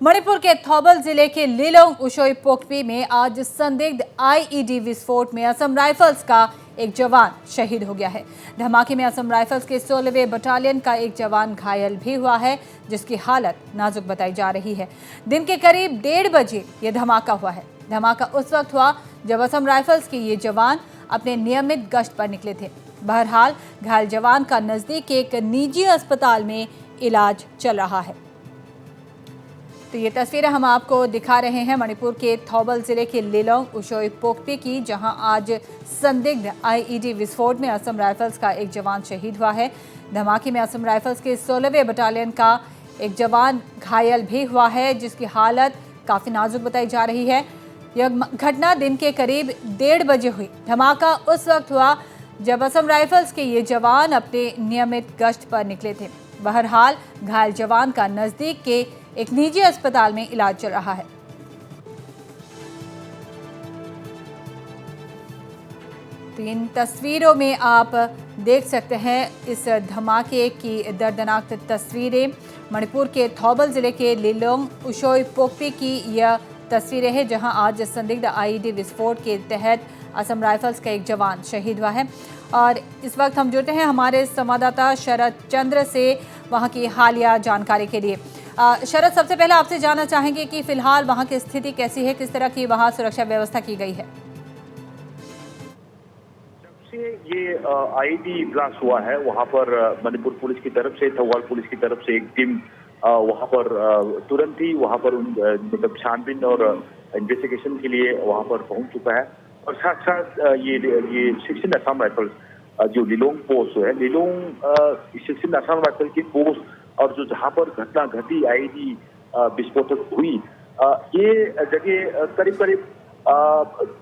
मणिपुर के थौबल जिले के लिलोंग उशोई पोकपी में आज संदिग्ध आईईडी विस्फोट में असम राइफल्स का एक जवान शहीद हो गया है। धमाके में असम राइफल्स के 16वें बटालियन का एक जवान घायल भी हुआ है, जिसकी हालत नाजुक बताई जा रही है। दिन के करीब 1:30 बजे ये धमाका हुआ है। धमाका उस वक्त हुआ जब असम राइफल्स के ये जवान अपने नियमित गश्त पर निकले थे। बहरहाल घायल जवान का नजदीक एक निजी अस्पताल में इलाज चल रहा है। तो ये तस्वीरें हम आपको दिखा रहे हैं मणिपुर के थौबल जिले के लिलोंग उशोई पोकपी की, जहां आज संदिग्ध आईईडी विस्फोट में असम राइफल्स का एक जवान शहीद हुआ है। धमाके में असम राइफल्स के 16वें बटालियन का एक जवान घायल भी हुआ है, जिसकी हालत काफी नाजुक बताई जा रही है। यह घटना दिन के करीब 1:30 बजे हुई। धमाका उस वक्त हुआ जब असम राइफल्स के ये जवान अपने नियमित गश्त पर निकले थे। बहरहाल घायल जवान का नजदीक के एक निजी अस्पताल में इलाज चल रहा है। तो इन तस्वीरों में आप देख सकते हैं इस धमाके की दर्दनाक तस्वीरें। मणिपुर के थौबल जिले के लिलोंग उशोई पोकपी की यह तस्वीरें हैं, जहां आज संदिग्ध आईईडी विस्फोट के तहत असम राइफल्स का एक जवान शहीद हुआ है। और इस वक्त हम जुड़ते हैं हमारे संवाददाता शरद चंद्र से वहां की हालिया जानकारी के लिए। शरद, सबसे पहले आपसे जानना चाहेंगे कि फिलहाल वहां की स्थिति कैसी है, किस तरह की वहां सुरक्षा व्यवस्था की गई है? जब से ये आईईडी ब्लास्ट हुआ है, वहां पर मणिपुर पुलिस की तरफ से, थौबल पुलिस की तरफ से एक टीम वहां पर तुरंत ही वहां पर मतलब छानबीन और इन्वेस्टिगेशन के लिए वहां पर पहुंच चुका है। और साथ साथ ये 16 असम राइफल्स जो लिलोंग पोस्ट है, लिलोंग 16 असम राइफल की पोस्ट और जो जहां पर घटना घटी आईईडी विस्फोटक हुई, ये जगह करीब करीब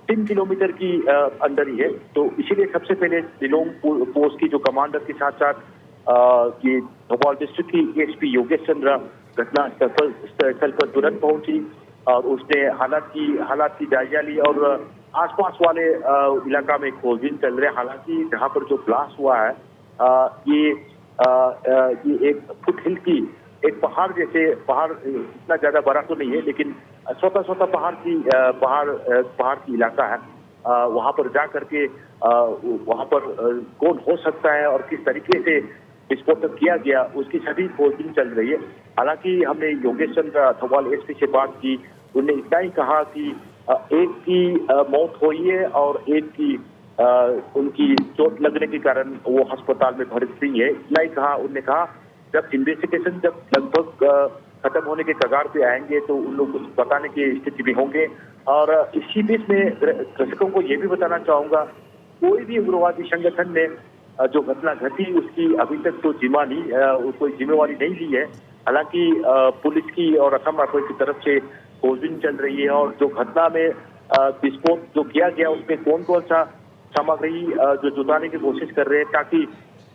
3 किलोमीटर की अंदर ही है। तो इसीलिए सबसे पहले लिलोंग पोस्ट की जो कमांडर के साथ साथ ये थौबल डिस्ट्रिक्ट की एसपी योगेश चंद्र घटना स्थल पर तुरंत पहुंची और उसने हालात की जायजा ली और आसपास वाले इलाका में खोजबीन चल रहे। हालांकि जहां पर जो ब्लास्ट हुआ है, ये एक फुटहिल की एक पहाड़ इतना ज्यादा बड़ा तो नहीं है, लेकिन छोटा पहाड़ की इलाका है। वहां पर जा करके वहां पर कौन हो सकता है और किस तरीके से विस्फोटक किया गया, उसकी सभी खोजबीन चल रही है। हालांकि हमने योगेश चंद्र थौबल एसपी से बात की, उन्होंने इतना ही कहा कि एक की मौत हुई है और एक की उनकी चोट लगने के कारण वो अस्पताल में भर्ती है। इतना ही कहा उन्होंने कहा जब इन्वेस्टिगेशन जब लगभग खत्म होने के कगार पे आएंगे तो उन लोग कुछ बताने की स्थिति में होंगे। और इसी बीच में दर्शकों को ये भी बताना चाहूंगा, कोई भी उग्रवादी संगठन ने जो घटना घटी उसकी अभी तक तो कोई जिम्मेवारी नहीं ली है। हालांकि पुलिस की और असम राइफल की तरफ से खोजबीन चल रही है और जो घटना में विस्फोट जो किया गया उसमें कौन कौन सा सामग्री जो जुटाने की कोशिश कर रहे हैं, ताकि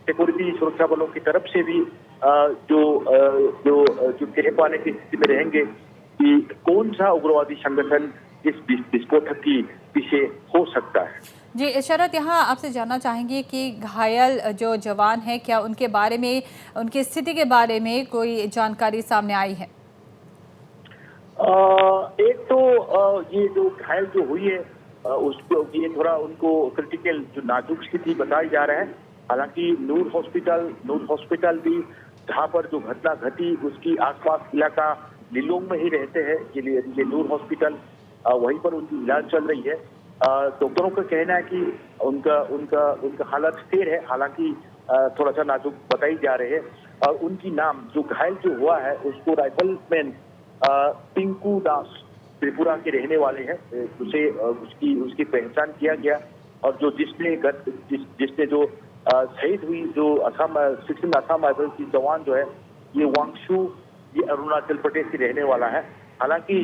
सिक्योरिटी सुरक्षा बलों की तरफ से भी जो कह पाने की स्थिति में रहेंगे कि कौन सा उग्रवादी संगठन इस विस्फोटक की पीछे हो सकता है। जी शरद, यहाँ आपसे जानना चाहेंगे कि घायल जो जवान है, क्या उनके बारे में, उनकी स्थिति के बारे में कोई जानकारी सामने आई है? एक तो ये जो घायल जो हुई है उसको ये थोड़ा उनको क्रिटिकल जो नाजुक स्थिति बताई जा रहा है। हालांकि नूर हॉस्पिटल भी जहां पर जो घटना घटी उसकी आसपास इलाका लिलोंग में ही रहते हैं, ये नूर हॉस्पिटल, वहीं पर उनकी इलाज चल रही है। डॉक्टरों का कहना है कि उनका हालत स्थिर है, हालांकि थोड़ा सा नाजुक बताई जा रहे हैं। और उनकी नाम जो घायल जो हुआ है उसको राइफलमैन पिंकू दास त्रिपुरा के रहने वाले हैं, उसे उसकी पहचान किया गया। और जो जिसने जो शहीद हुई जो 16 असम राइफल की जवान जो है, ये वांगशु, ये अरुणाचल प्रदेश के रहने वाला है। हालांकि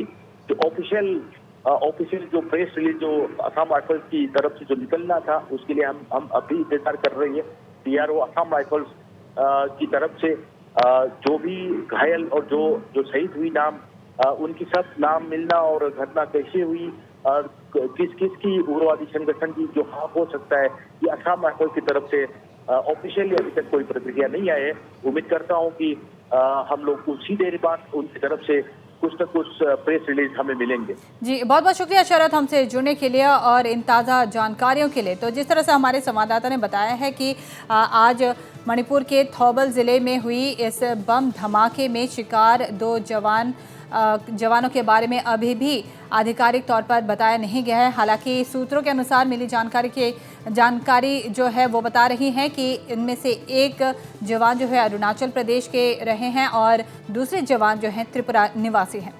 जो ऑफिशियल जो प्रेस रिलीज जो असम राइफल्स की तरफ से जो निकलना था उसके लिए हम अभी इंतजार कर रहे हैं। PRO असम राइफल्स की तरफ से जो भी घायल और जो शहीद हुई नाम, उनकी सब नाम मिलना और घटना कैसे हुई और किस की उग्रवादी संगठन की जो हाथ हो सकता है, ये असम राइफल की तरफ से ऑफिशियली अभी तक कोई प्रतिक्रिया नहीं आई है। उम्मीद करता हूं कि हम लोग कुछ ही देर बाद उनकी तरफ से कुछ न कुछ प्रेस रिलीज हमें मिलेंगे। जी, बहुत बहुत शुक्रिया शरद हमसे जुड़ने के लिए और इन ताज़ा जानकारियों के लिए। तो जिस तरह से हमारे संवाददाता ने बताया है कि आज मणिपुर के थौबल ज़िले में हुई इस बम धमाके में शिकार 2 जवानों के बारे में अभी भी आधिकारिक तौर पर बताया नहीं गया है। हालांकि सूत्रों के अनुसार मिली जानकारी जो है वो बता रही है कि इनमें से एक जवान जो है अरुणाचल प्रदेश के रहे हैं और दूसरे जवान जो हैं त्रिपुरा निवासी हैं।